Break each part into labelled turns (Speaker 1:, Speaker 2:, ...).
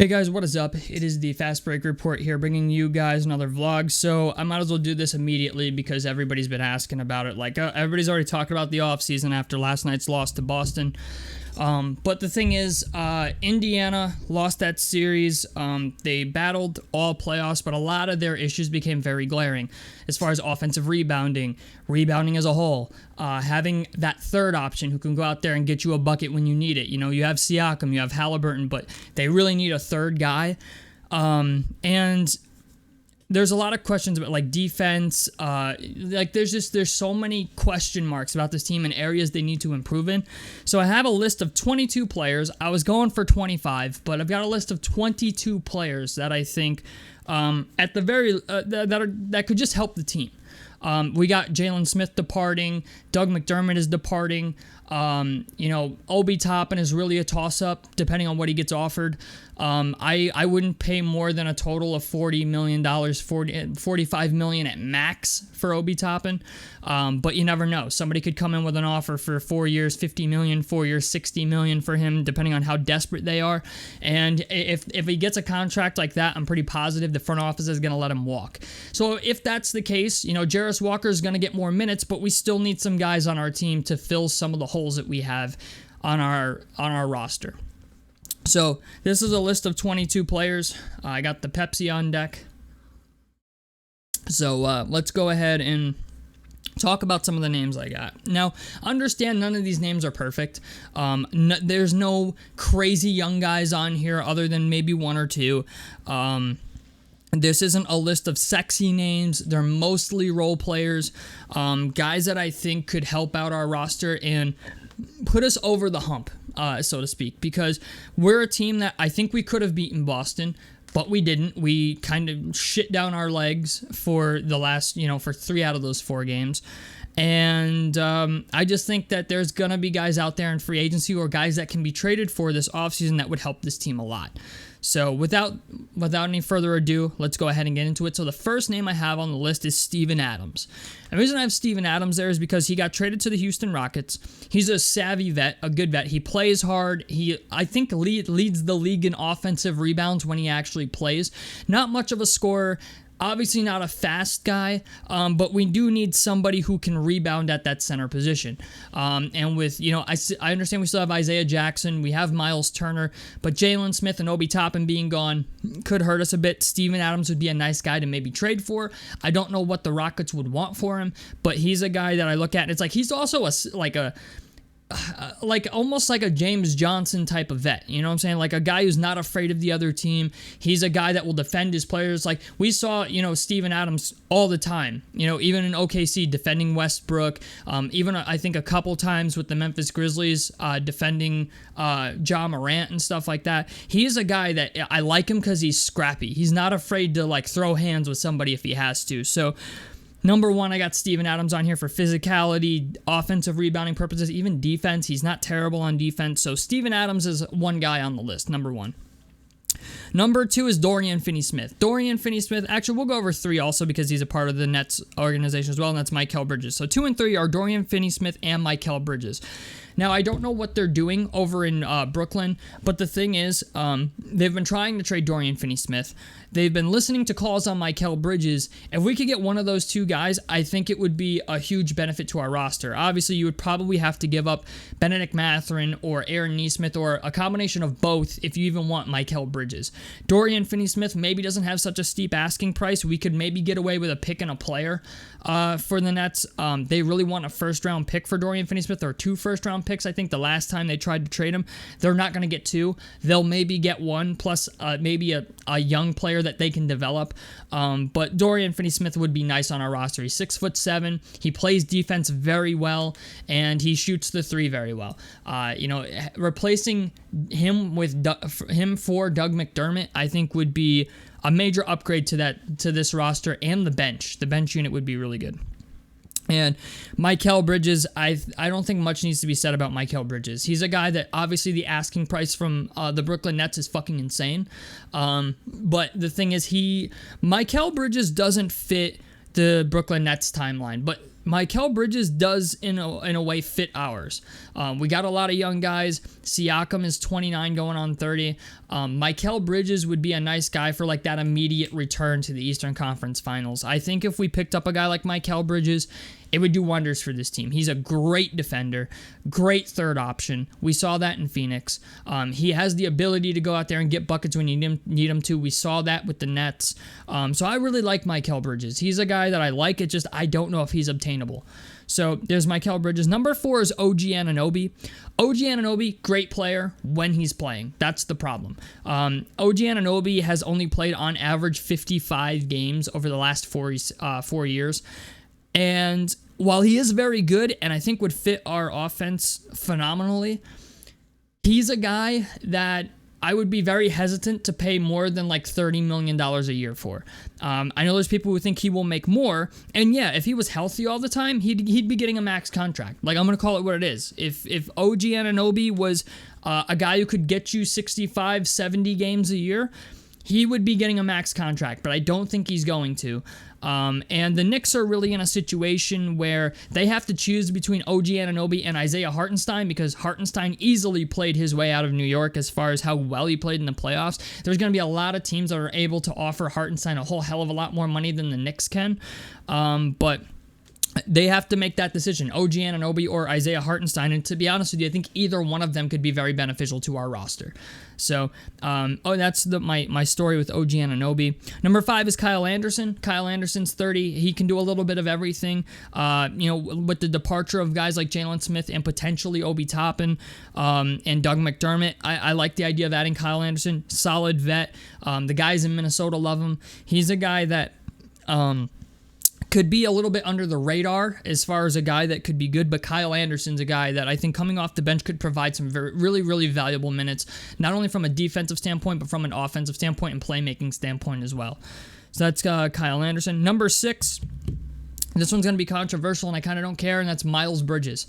Speaker 1: Hey guys, what is up? It is the Fast Break Report here, bringing you guys another vlog. So I might as well do this immediately because everybody's been asking about it. Like everybody's already talked about the offseason after last night's loss to Boston. But the thing is, Indiana lost that series. They battled all playoffs, but a lot of their issues became very glaring as far as offensive rebounding as a whole, having that third option who can go out there and get you a bucket when you need it. You know, you have Siakam, you have Halliburton, but they really need a third guy. And there's a lot of questions about like defense. There's so many question marks about this team and areas they need to improve in. So I have a list of 22 players. I was going for 25, but I've got a list of 22 players that I think at the very that could just help the team. We got Jalen Smith departing. Doug McDermott is departing. Obi Toppin is really a toss-up depending on what he gets offered. I wouldn't pay more than a total of $40 million, $45 million at max for Obi Toppin. But you never know. Somebody could come in with an offer for 4 years, $50 million, 4 years, $60 million for him, depending on how desperate they are. And if he gets a contract like that, I'm pretty positive the front office is going to let him walk. So if that's the case, Jarris Walker is going to get more minutes, but we still need some guys on our team to fill some of the holes that we have on our roster. So this is a list of 22 players. I got the Pepsi on deck. So let's go ahead and talk about some of the names I got. Now, understand none of these names are perfect. There's no crazy young guys on here other than maybe one or two. This isn't a list of sexy names. They're mostly role players, guys that I think could help out our roster and put us over the hump, so to speak, because we're a team that I think we could have beaten Boston, but we didn't. We kind of shit down our legs for the last, for 3 out of those 4 games. And I just think that there's going to be guys out there in free agency or guys that can be traded for this offseason that would help this team a lot. So without any further ado, let's go ahead and get into it. So the first name I have on the list is Steven Adams. And the reason I have Steven Adams there is because he got traded to the Houston Rockets. He's a savvy vet, a good vet. He plays hard. I think leads the league in offensive rebounds when he actually plays. Not much of a scorer. Obviously not a fast guy, but we do need somebody who can rebound at that center position. And with, I understand we still have Isaiah Jackson, we have Miles Turner, but Jalen Smith and Obi Toppin being gone could hurt us a bit. Steven Adams would be a nice guy to maybe trade for. I don't know what the Rockets would want for him, but he's a guy that I look at, and it's like he's also almost like a James Johnson type of vet, you know what I'm saying? Like a guy who's not afraid of the other team. He's a guy that will defend his players. Like we saw, Steven Adams all the time, even in OKC defending Westbrook, even I think a couple times with the Memphis Grizzlies defending Ja Morant and stuff like that. He is a guy that I like him because he's scrappy. He's not afraid to throw hands with somebody if he has to. So number 1, I got Steven Adams on here for physicality, offensive rebounding purposes, even defense. He's not terrible on defense. So Steven Adams is one guy on the list, number 1. Number 2 is Dorian Finney-Smith. Dorian Finney-Smith, actually, we'll go over 3 also because he's a part of the Nets organization as well, and that's Mikal Bridges. So 2 and 3 are Dorian Finney-Smith and Mikal Bridges. Now, I don't know what they're doing over in Brooklyn, but the thing is, they've been trying to trade Dorian Finney-Smith. They've been listening to calls on Mikal Bridges. If we could get one of those 2 guys, I think it would be a huge benefit to our roster. Obviously, you would probably have to give up Benedict Mathurin or Aaron Nesmith or a combination of both if you even want Mikal Bridges. Dorian Finney-Smith maybe doesn't have such a steep asking price. We could maybe get away with a pick and a player for the Nets. They really want a first-round pick for Dorian Finney-Smith, or 2 first-round picks. I think the last time they tried to trade him, they're not going to get 2. They'll maybe get 1 plus maybe a young player that they can develop. But Dorian Finney-Smith would be nice on our roster. He's 6'7". He plays defense very well, and he shoots the 3 very well. Replacing him for Doug McDermott, I think would be a major upgrade to this roster and the bench. The bench unit would be really good. And Mikal Bridges, I don't think much needs to be said about Mikal Bridges. He's a guy that obviously the asking price from the Brooklyn Nets is fucking insane. But the thing is, Mikal Bridges doesn't fit the Brooklyn Nets timeline. But Mikal Bridges does, in a way, fit ours. We got a lot of young guys. Siakam is 29 going on 30. Mikal Bridges would be a nice guy for like that immediate return to the Eastern Conference Finals. I think if we picked up a guy like Mikal Bridges, it would do wonders for this team. He's a great defender, great third option. We saw that in Phoenix. He has the ability to go out there and get buckets when you need him to. We saw that with the Nets. So I really like Mikal Bridges. He's a guy that I like. It's just I don't know if he's obtainable. So there's Mikal Bridges. Number 4 is OG Anunoby. OG Anunoby, great player when he's playing. That's the problem. OG Anunoby has only played on average 55 games over the last 4 years. And while he is very good and I think would fit our offense phenomenally, he's a guy that I would be very hesitant to pay more than like $30 million a year for. I know there's people who think he will make more, and yeah, if he was healthy all the time, he'd be getting a max contract. Like, I'm going to call it what it is. If OG Anunoby was a guy who could get you 65, 70 games a year, he would be getting a max contract, but I don't think he's going to. And the Knicks are really in a situation where they have to choose between OG Anunoby and Isaiah Hartenstein because Hartenstein easily played his way out of New York as far as how well he played in the playoffs. There's going to be a lot of teams that are able to offer Hartenstein a whole hell of a lot more money than the Knicks can. But they have to make that decision, OG Anunoby or Isaiah Hartenstein. And to be honest with you, I think either one of them could be very beneficial to our roster. So, that's my story with OG Anunoby. Number 5 is Kyle Anderson. Kyle Anderson's 30. He can do a little bit of everything. With the departure of guys like Jalen Smith and potentially Obi Toppin and Doug McDermott, I like the idea of adding Kyle Anderson. Solid vet. The guys in Minnesota love him. He's a guy that could be a little bit under the radar as far as a guy that could be good, but Kyle Anderson's a guy that I think coming off the bench could provide some really, really valuable minutes, not only from a defensive standpoint, but from an offensive standpoint and playmaking standpoint as well. So that's Kyle Anderson. Number 6, this one's going to be controversial, and I kind of don't care, and that's Miles Bridges.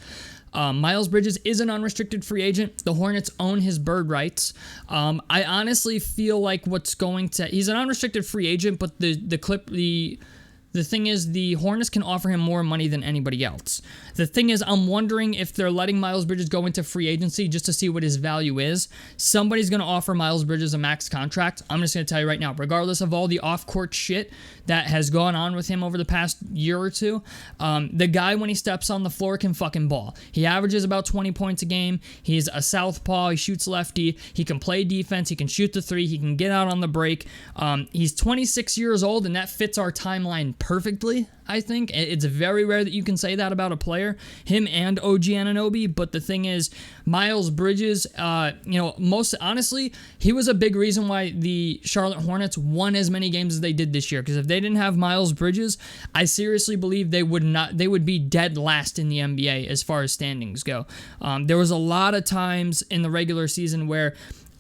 Speaker 1: Miles Bridges is an unrestricted free agent. The Hornets own his bird rights. I honestly feel like he's an unrestricted free agent, but the thing is, the Hornets can offer him more money than anybody else. The thing is, I'm wondering if they're letting Miles Bridges go into free agency just to see what his value is. Somebody's going to offer Miles Bridges a max contract. I'm just going to tell you right now, regardless of all the off-court shit that has gone on with him over the past year or two, the guy, when he steps on the floor, can fucking ball. He averages about 20 points a game. He's a southpaw. He shoots lefty. He can play defense. He can shoot the three. He can get out on the break. He's 26 years old, and that fits our timeline perfectly, I think. It's very rare that you can say that about a player, him and OG Anunoby, but the thing is, Miles Bridges, most honestly, he was a big reason why the Charlotte Hornets won as many games as they did this year, because if they didn't have Miles Bridges, I seriously believe they would be dead last in the NBA as far as standings go. There was a lot of times in the regular season where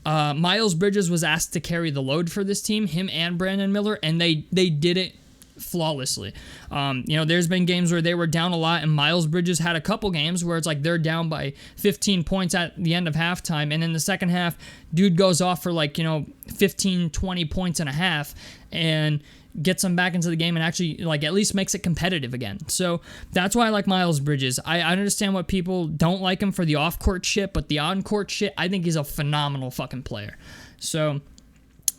Speaker 1: Miles Bridges was asked to carry the load for this team, him and Brandon Miller, and they did it flawlessly. There's been games where they were down a lot, and Miles Bridges had a couple games where it's like they're down by 15 points at the end of halftime, and in the second half, dude goes off for 15, 20 points and a half, and gets them back into the game and actually at least makes it competitive again. So that's why I like Miles Bridges. I understand what people don't like him for the off-court shit, but the on-court shit, I think he's a phenomenal fucking player. So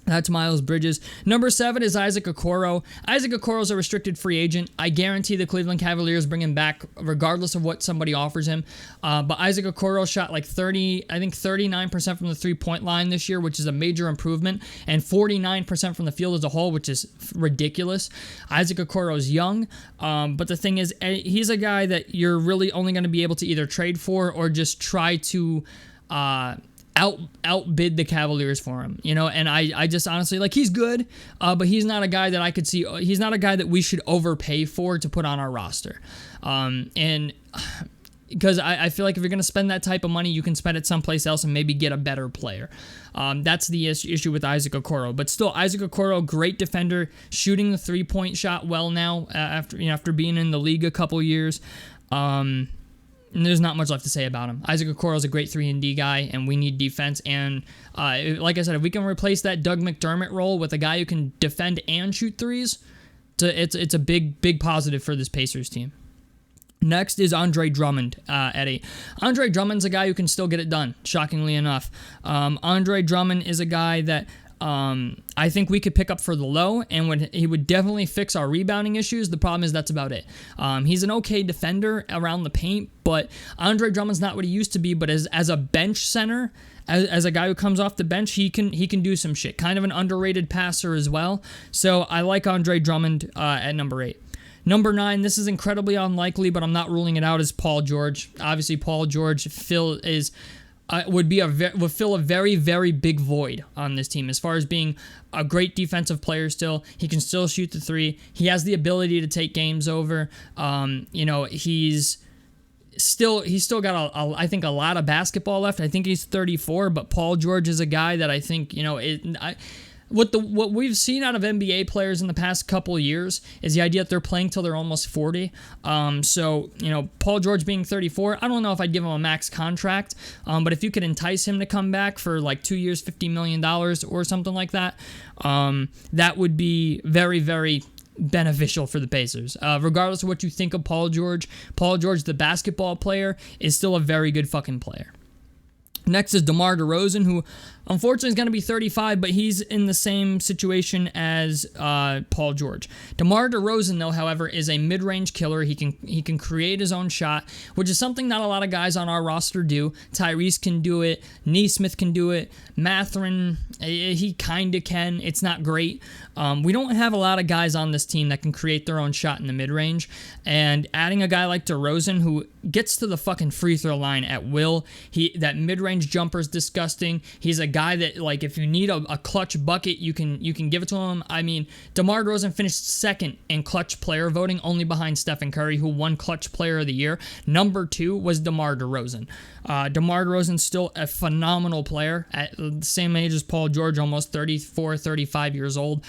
Speaker 1: that's Miles Bridges. Number 7 is Isaac Okoro. Isaac Okoro is a restricted free agent. I guarantee the Cleveland Cavaliers bring him back regardless of what somebody offers him. But Isaac Okoro shot 39% from the three-point line this year, which is a major improvement, and 49% from the field as a whole, which is ridiculous. Isaac Okoro is young, but the thing is, he's a guy that you're really only going to be able to either trade for or just try to outbid the Cavaliers for him, and I just honestly, he's good, but he's not a guy that I could see, he's not a guy that we should overpay for to put on our roster, and because I feel like if you're going to spend that type of money, you can spend it someplace else and maybe get a better player. That's the issue with Isaac Okoro, but still, Isaac Okoro, great defender, shooting the three-point shot well now, after being in the league a couple years. And there's not much left to say about him. Isaac Okoro is a great 3-and-D guy, and we need defense. And like I said, if we can replace that Doug McDermott role with a guy who can defend and shoot threes, it's a big positive for this Pacers team. Next is Andre Drummond, Eddie. Andre Drummond's a guy who can still get it done, shockingly enough. Andre Drummond is a guy that I think we could pick up for the low, and he would definitely fix our rebounding issues. The problem is that's about it. He's an okay defender around the paint, but Andre Drummond's not what he used to be. But as a bench center, as a guy who comes off the bench, he can do some shit. Kind of an underrated passer as well. So I like Andre Drummond at number 8. Number 9, this is incredibly unlikely, but I'm not ruling it out, is Paul George. Obviously, Paul George would fill a very, very big void on this team as far as being a great defensive player still. He can still shoot the three. He has the ability to take games over. He's still got I think a lot of basketball left. I think he's 34, but Paul George is a guy that I think, what we've seen out of NBA players in the past couple of years is the idea that they're playing till they're almost 40. Paul George being 34, I don't know if I'd give him a max contract, but if you could entice him to come back for like 2 years, $50 million or something like that, that would be very, very beneficial for the Pacers. Regardless of what you think of Paul George, the basketball player, is still a very good fucking player. Next is DeMar DeRozan, who unfortunately is going to be 35, but he's in the same situation as Paul George. DeMar DeRozan, though, however, is a mid-range killer. He can create his own shot, which is something not a lot of guys on our roster do. Tyrese can do it. Nesmith can do it. Mathurin, he kind of can. It's not great. We don't have a lot of guys on this team that can create their own shot in the mid-range, and adding a guy like DeRozan, who gets to the fucking free throw line at will, that mid-range jumper is disgusting. He's a guy that, like, if you need a clutch bucket, you can give it to him. I mean, DeMar DeRozan finished second in clutch player voting, only behind Stephen Curry, who won clutch player of the year. Number 2 was DeMar DeRozan. DeMar DeRozan's still a phenomenal player at the same age as Paul George, almost 34, 35 years old.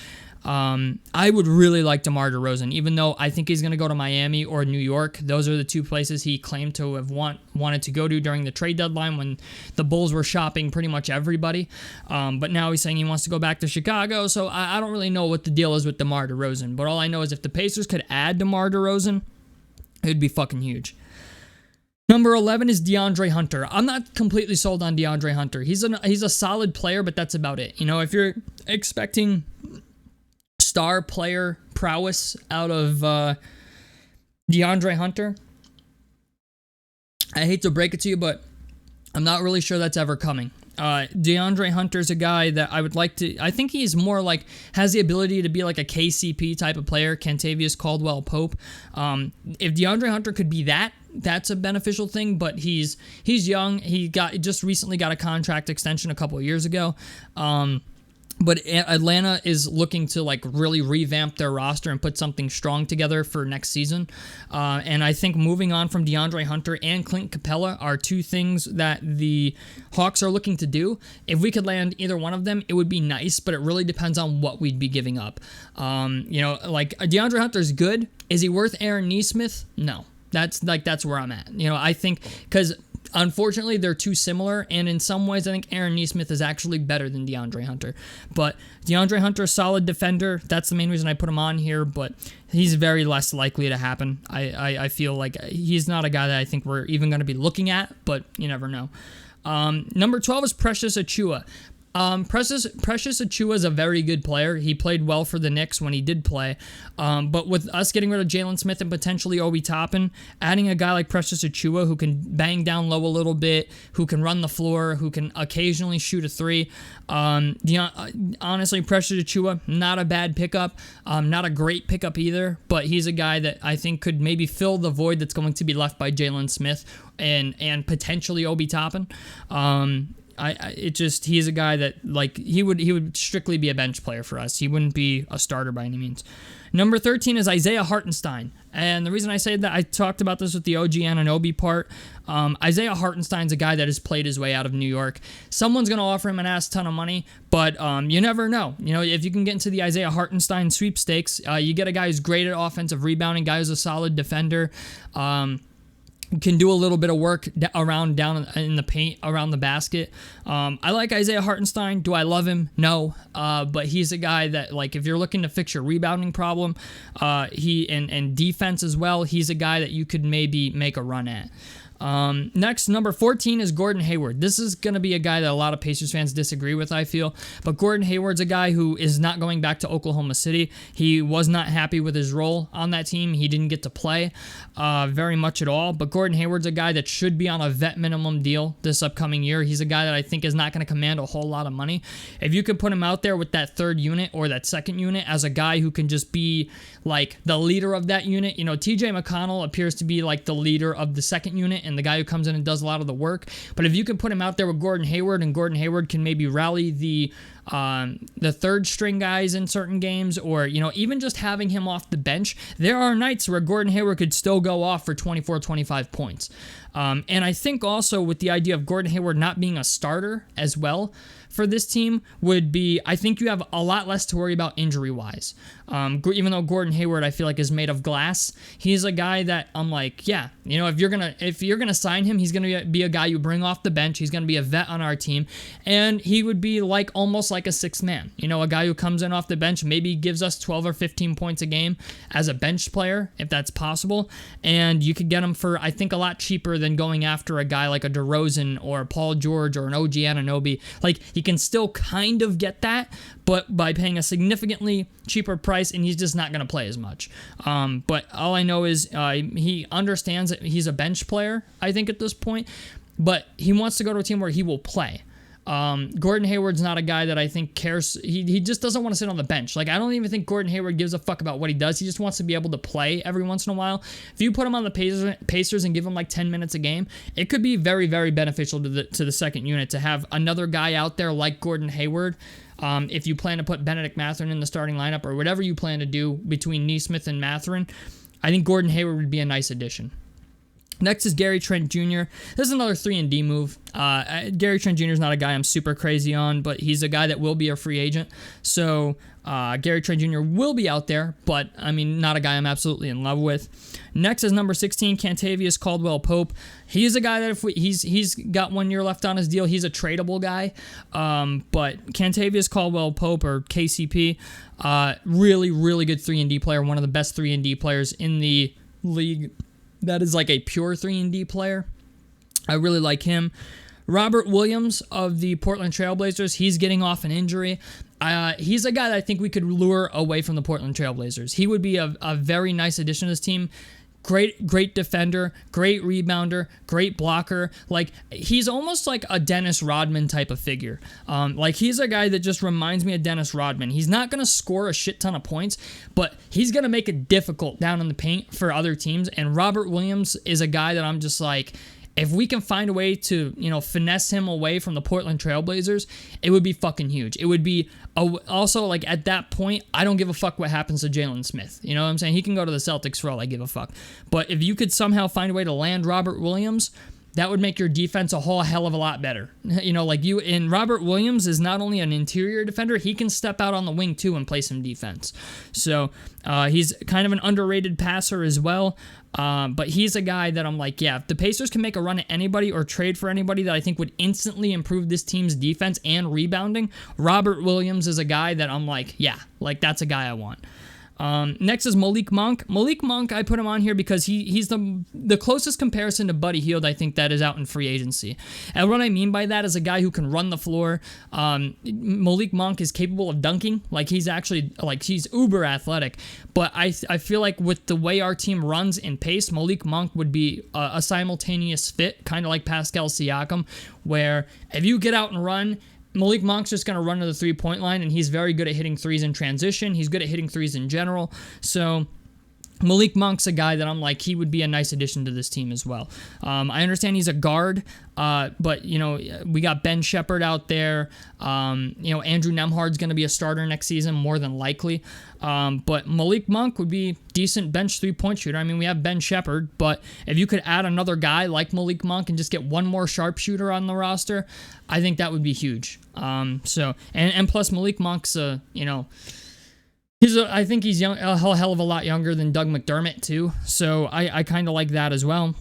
Speaker 1: I would really like DeMar DeRozan, even though I think he's going to go to Miami or New York. Those are the two places he claimed to have wanted to go to during the trade deadline when the Bulls were shopping pretty much everybody. But now he's saying he wants to go back to Chicago, so I don't really know what the deal is with DeMar DeRozan. But all I know is if the Pacers could add DeMar DeRozan, it would be fucking huge. Number 11 is DeAndre Hunter. I'm not completely sold on DeAndre Hunter. He's a solid player, but that's about it. If you're expecting star player prowess out of DeAndre Hunter, I hate to break it to you, but I'm not really sure that's ever coming. DeAndre Hunter's a guy that I would like to. I think he's more like has the ability to be like a KCP type of player, Kentavious Caldwell-Pope. If DeAndre Hunter could be that's a beneficial thing. But he's young. He just recently got a contract extension a couple of years ago. But Atlanta is looking to like really revamp their roster and put something strong together for next season. And I think moving on from DeAndre Hunter and Clint Capella are two things that the Hawks are looking to do. If we could land either one of them, it would be nice, but it really depends on what we'd be giving up. Like DeAndre Hunter's good. Is he worth Aaron Nesmith? No. That's where I'm at. I think because unfortunately, they're too similar, and in some ways, I think Aaron Nesmith is actually better than DeAndre Hunter. But DeAndre Hunter, a solid defender. That's the main reason I put him on here, but he's very less likely to happen. I feel like he's not a guy that I think we're even going to be looking at, but you never know. Number 12 is Precious Achiuwa. Precious Achiuwa is a very good player. He played well for the Knicks when he did play. But with us getting rid of Jalen Smith and potentially Obi Toppin, adding a guy like Precious Achiuwa who can bang down low a little bit, who can run the floor, who can occasionally shoot a three. Honestly, Precious Achiuwa, not a bad pickup. Not a great pickup either, but he's a guy that I think could maybe fill the void that's going to be left by Jalen Smith and potentially Obi Toppin. He's a guy that like he would strictly be a bench player for us. He wouldn't be a starter by any means. Number 13 is Isaiah Hartenstein. And the reason I say that, I talked about this with the OG Anunoby part. Isaiah Hartenstein's a guy that has played his way out of New York. Someone's going to offer him an ass ton of money, but you never know. If you can get into the Isaiah Hartenstein sweepstakes, you get a guy who's great at offensive rebounding, guy who's a solid defender. can do a little bit of work around down in the paint around the basket. I like Isaiah Hartenstein. Do I love him? No. But he's a guy that, like, if you're looking to fix your rebounding problem, he and defense as well, he's a guy that you could maybe make a run at. Next, number 14 is Gordon Hayward. This is going to be a guy that a lot of Pacers fans disagree with, I feel. But Gordon Hayward's a guy who is not going back to Oklahoma City. He was not happy with his role on that team. He didn't get to play very much at all. But Gordon Hayward's a guy that should be on a vet minimum deal this upcoming year. He's a guy that I think is not going to command a whole lot of money. If you could put him out there with that third unit or that second unit as a guy who can just be like the leader of that unit. You know, TJ McConnell appears to be like the leader of the second unit and the guy who comes in and does a lot of the work. But if you can put him out there with Gordon Hayward, and Gordon Hayward can maybe rally the third string guys in certain games, or, you know, even just having him off the bench, there are nights where Gordon Hayward could still go off for 24, 25 points. And I think also with the idea of Gordon Hayward not being a starter as well for this team would be, I think you have a lot less to worry about injury-wise. Even though Gordon Hayward, I feel like, is made of glass, he's a guy that I'm like, yeah, you know, if you're gonna sign him, he's gonna be a guy you bring off the bench. He's gonna be a vet on our team, and he would be like almost like a sixth man. You know, a guy who comes in off the bench, maybe gives us 12 or 15 points a game as a bench player, if that's possible, and you could get him for, I think, a lot cheaper than going after a guy like a DeRozan or Paul George or an OG Anunoby. Like, he can still kind of get that, but by paying a significantly cheaper price, and he's just not going to play as much. But all I know is he understands that he's a bench player, I think, at this point, but he wants to go to a team where he will play. Gordon Hayward's not a guy that I think cares. He just doesn't want to sit on the bench. Like, I don't even think Gordon Hayward gives a fuck about what he does. He just wants to be able to play every once in a while. If you put him on the Pacers and give him like 10 minutes a game, it could be very, very beneficial to the second unit to have another guy out there like Gordon Hayward. If you plan to put Benedict Mathurin in the starting lineup, or whatever you plan to do between Nesmith and Mathurin, I think Gordon Hayward would be a nice addition. Next is Gary Trent Jr. This is another 3-and-D move. Gary Trent Jr. is not a guy I'm super crazy on, but he's a guy that will be a free agent. So Gary Trent Jr. will be out there, but, I mean, not a guy I'm absolutely in love with. Next is number 16, Kentavious Caldwell-Pope. He's a guy that he's got 1 year left on his deal. He's a tradable guy. But Kentavious Caldwell-Pope, or KCP, really, really good 3-and-D player, one of the best 3-and-D players in the league. That is like a pure 3-and-D player. I really like him. Robert Williams of the Portland Trailblazers, he's getting off an injury. He's a guy that I think we could lure away from the Portland Trailblazers. He would be a very nice addition to this team. Great defender, great rebounder, great blocker. Like, he's almost like a Dennis Rodman type of figure. Like, he's a guy that just reminds me of Dennis Rodman. He's not going to score a shit ton of points, but he's going to make it difficult down in the paint for other teams. And Robert Williams is a guy that I'm just like, if we can find a way to, you know, finesse him away from the Portland Trailblazers, it would be fucking huge. It would be also, like, at that point, I don't give a fuck what happens to Jalen Smith. You know what I'm saying? He can go to the Celtics for all I give a fuck. But if you could somehow find a way to land Robert Williams, that would make your defense a whole hell of a lot better. You know, like, and Robert Williams is not only an interior defender, he can step out on the wing too and play some defense. So he's kind of an underrated passer as well. But he's a guy that I'm like, yeah, if the Pacers can make a run at anybody or trade for anybody that I think would instantly improve this team's defense and rebounding, Robert Williams is a guy that I'm like, yeah, like, that's a guy I want. Next is Malik Monk. Malik Monk, I put him on here because he's the closest comparison to Buddy Hield I think that is out in free agency. And what I mean by that is a guy who can run the floor. Malik Monk is capable of dunking. Like, he's actually, like, he's uber athletic. But I feel like with the way our team runs and pace, Malik Monk would be a simultaneous fit, kind of like Pascal Siakam, where if you get out and run, Malik Monk's just going to run to the three-point line, and he's very good at hitting threes in transition. He's good at hitting threes in general. So Malik Monk's a guy that I'm like, he would be a nice addition to this team as well. I understand he's a guard, but, you know, we got Ben Shepherd out there. You know, Andrew Nembhard's going to be a starter next season, more than likely. But Malik Monk would be decent bench three-point shooter. I mean, we have Ben Shepherd, but if you could add another guy like Malik Monk and just get one more sharpshooter on the roster, I think that would be huge. So plus Malik Monk's you know, I think he's young, a hell of a lot younger than Doug McDermott too. So I kind of like that as well.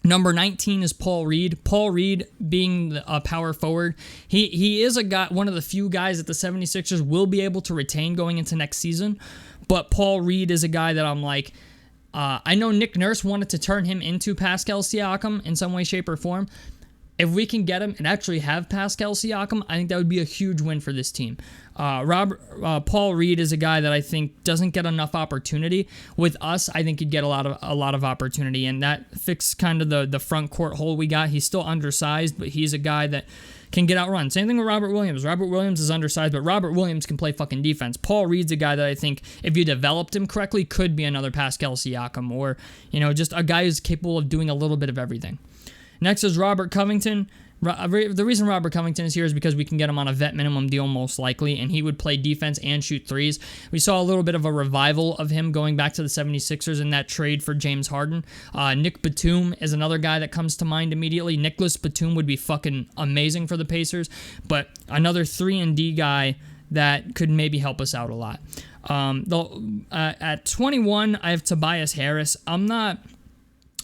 Speaker 1: Number 19 is Paul Reed. Paul Reed being a power forward. He is a guy, one of the few guys that the 76ers will be able to retain going into next season. But Paul Reed is a guy that I'm like, I know Nick Nurse wanted to turn him into Pascal Siakam in some way, shape, or form. If we can get him and actually have Pascal Siakam, I think that would be a huge win for this team. Paul Reed is a guy that I think doesn't get enough opportunity. With us, I think he'd get a lot of opportunity, and that fixes kind of the front court hole we got. He's still undersized, but he's a guy that can get outrun. Same thing with Robert Williams. Robert Williams is undersized, but Robert Williams can play fucking defense. Paul Reed's a guy that I think, if you developed him correctly, could be another Pascal Siakam, or just a guy who's capable of doing a little bit of everything. Next is Robert Covington. The reason Robert Covington is here is because we can get him on a vet minimum deal most likely, and he would play defense and shoot threes. We saw a little bit of a revival of him going back to the 76ers in that trade for James Harden. Nick Batum is another guy that comes to mind immediately. Nicholas Batum would be fucking amazing for the Pacers, but another 3-and-D guy that could maybe help us out a lot. At 21, I have Tobias Harris. I'm not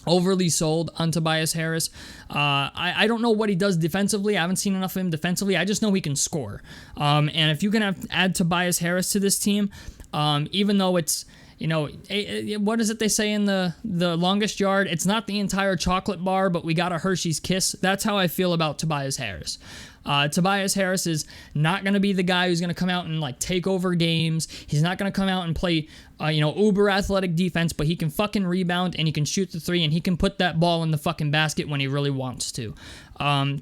Speaker 1: overly sold on Tobias Harris. I don't know what he does defensively. I haven't seen enough of him defensively. I just know he can score. And if you can add Tobias Harris to this team, even though it's, what is it they say in the longest yard? It's not the entire chocolate bar, but we got a Hershey's Kiss. That's how I feel about Tobias Harris. Tobias Harris is not going to be the guy who's going to come out and take over games. He's not going to come out and play, uber athletic defense, but he can fucking rebound and he can shoot the three and he can put that ball in the fucking basket when he really wants to.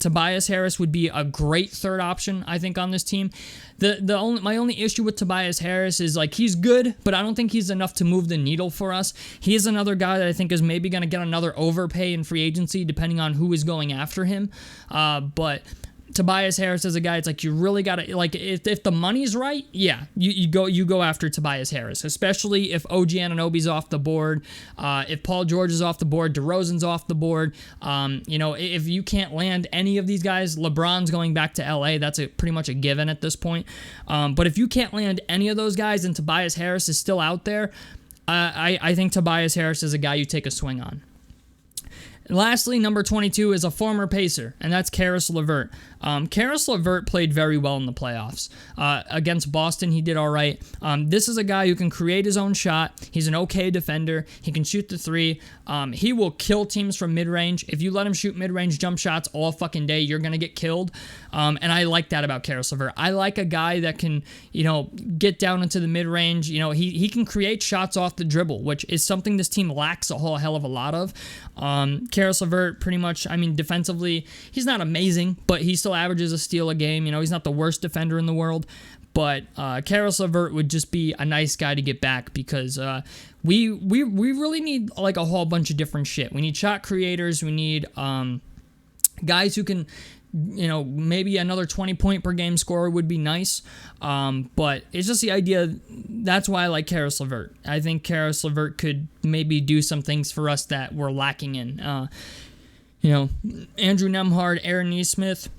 Speaker 1: Tobias Harris would be a great third option, I think, on this team. My only issue with Tobias Harris is he's good, but I don't think he's enough to move the needle for us. He is another guy that I think is maybe going to get another overpay in free agency, depending on who is going after him. But Tobias Harris is a guy, it's you really got to, if the money's right, yeah, you go after Tobias Harris, especially if OG Anunoby's off the board, if Paul George is off the board, DeRozan's off the board, if you can't land any of these guys, LeBron's going back to LA, that's pretty much a given at this point, but if you can't land any of those guys and Tobias Harris is still out there, I think Tobias Harris is a guy you take a swing on. Lastly, number 22 is a former Pacer, and that's Karis LeVert. Karis LeVert played very well in the playoffs. Against Boston, he did all right. This is a guy who can create his own shot. He's an okay defender. He can shoot the three. He will kill teams from mid-range. If you let him shoot mid-range jump shots all fucking day, you're going to get killed. And I like that about Karis LeVert. I like a guy that can, get down into the mid-range. He can create shots off the dribble, which is something this team lacks a whole hell of a lot of. Karis LeVert, pretty much, defensively, he's not amazing, but he still averages a steal a game. He's not the worst defender in the world, but Karis LeVert would just be a nice guy to get back because we really need a whole bunch of different shit. We need shot creators. We need guys who can, maybe another 20-point per game scorer would be nice. But it's just the idea. That's why I like Karis LeVert. I think Karis LeVert could maybe do some things for us that we're lacking in. Andrew Nembhard, Aaron Nesmith,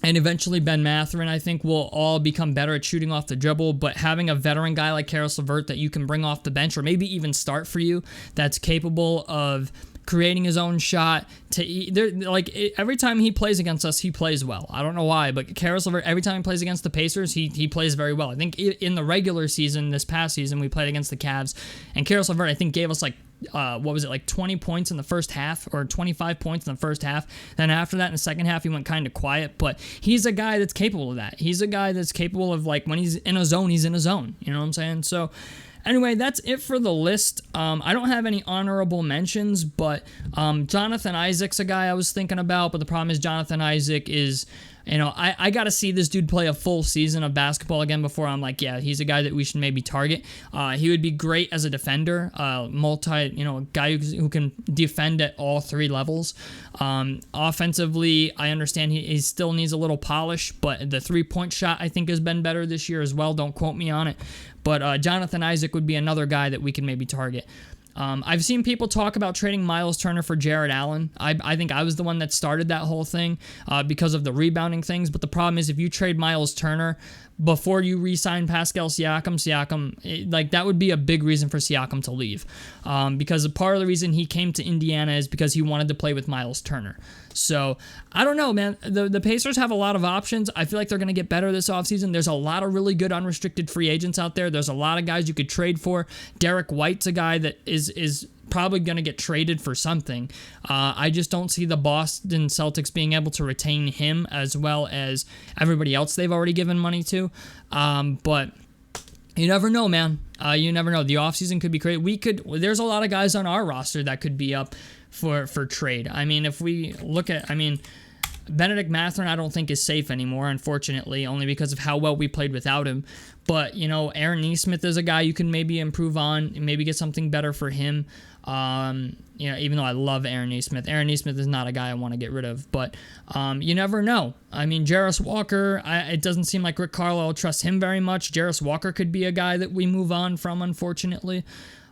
Speaker 1: and eventually Ben Mathurin, I think, will all become better at shooting off the dribble. But having a veteran guy like Karis LeVert that you can bring off the bench or maybe even start for you, that's capable of creating his own shot. Every time he plays against us, he plays well. I don't know why, but Karis LeVert, every time he plays against the Pacers, he plays very well. I think in the regular season, this past season, we played against the Cavs, and Karis LeVert, I think, gave us 20 points in the first half or 25 points in the first half. Then after that, in the second half, he went kind of quiet, but he's a guy that's capable of that. He's a guy that's capable of, when he's in a zone, he's in a zone. You know what I'm saying? So anyway, that's it for the list. I don't have any honorable mentions, but Jonathan Isaac's a guy I was thinking about, but the problem is Jonathan Isaac is, I got to see this dude play a full season of basketball again before I'm like, yeah, he's a guy that we should maybe target. He would be great as a defender, guy who can defend at all three levels. Offensively, I understand he still needs a little polish, but the three-point shot I think has been better this year as well. Don't quote me on it. But Jonathan Isaac would be another guy that we can maybe target. I've seen people talk about trading Miles Turner for Jared Allen. I think I was the one that started that whole thing because of the rebounding things. But the problem is if you trade Miles Turner, before you re-sign Pascal Siakam, like that would be a big reason for Siakam to leave. Because part of the reason he came to Indiana is because he wanted to play with Miles Turner. So, I don't know, man. The Pacers have a lot of options. I feel like they're going to get better this offseason. There's a lot of really good unrestricted free agents out there. There's a lot of guys you could trade for. Derek White's a guy that is probably going to get traded for something. I just don't see the Boston Celtics being able to retain him as well as everybody else they've already given money to. But you never know, man. You never know. The offseason could be great. There's a lot of guys on our roster that could be up for trade. I mean, if we look at, Benedict Mathurin I don't think is safe anymore, unfortunately, only because of how well we played without him. But, Aaron Nesmith is a guy you can maybe improve on and maybe get something better for him. Even though I love Aaron Nesmith. Aaron Nesmith is not a guy I want to get rid of, but you never know. Jarris Walker, it doesn't seem like Rick Carlisle trusts him very much. Jarris Walker could be a guy that we move on from, unfortunately.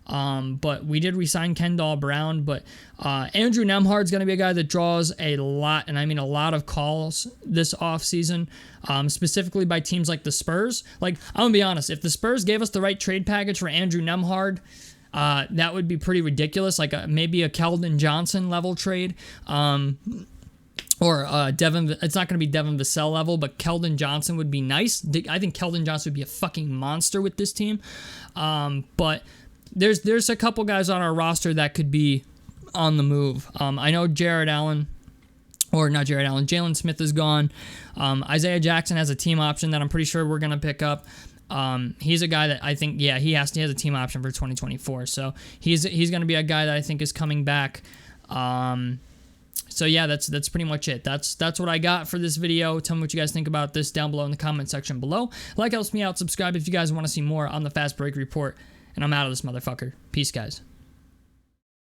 Speaker 1: But we did resign Kendall Brown, but Andrew Nembhard's going to be a guy that draws a lot, and I mean a lot of calls this offseason, specifically by teams like the Spurs. Like, I'm going to be honest, if the Spurs gave us the right trade package for Andrew Nembhard, that would be pretty ridiculous, like maybe a Keldon Johnson level trade. Or Devin, it's not going to be Devin Vassell level, but Keldon Johnson would be nice. I think Keldon Johnson would be a fucking monster with this team. But there's a couple guys on our roster that could be on the move. I know Jalen Smith is gone. Isaiah Jackson has a team option that I'm pretty sure we're going to pick up. He's a guy that I think, he has a team option for 2024. So he's going to be a guy that I think is coming back. So yeah, that's pretty much it. That's what I got for this video. Tell me what you guys think about this down below in the comment section below. Like helps me out. Subscribe if you guys want to see more on the Fast Break Report. And I'm out of this motherfucker. Peace, guys.